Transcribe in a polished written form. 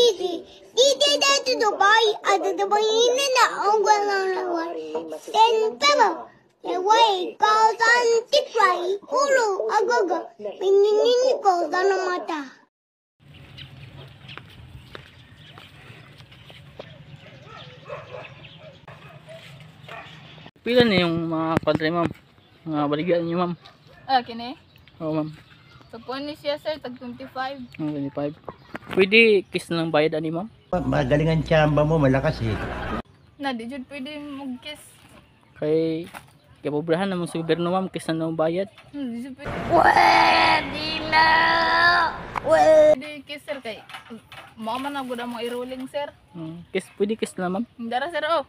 Dito dito Dubai, ada Dubai ini na ang walang laway. Then pero, laway, kausan tikray, ulo, agaga, pininin ko sa mata. Pila na yung mga country, ma'am? Mga baligyan niyo, ma'am? Kini? Oo, ma'am. Tapon ni siya sir, tag 25. 25. Pwede kiss na ng bayad, ani, ma'am? Magaling ang tsamba mo, malakas eh. Na, di jud pwede mag-kiss. Kay pobrahan naman sa gobyerno, ma'am, kiss na ng bayad. Di jud pwede. Pwede na! Pwede kiss sir kay. Mao man na gud mo i-rolling sir. Pwede kiss na, ma'am? Dara sir oh.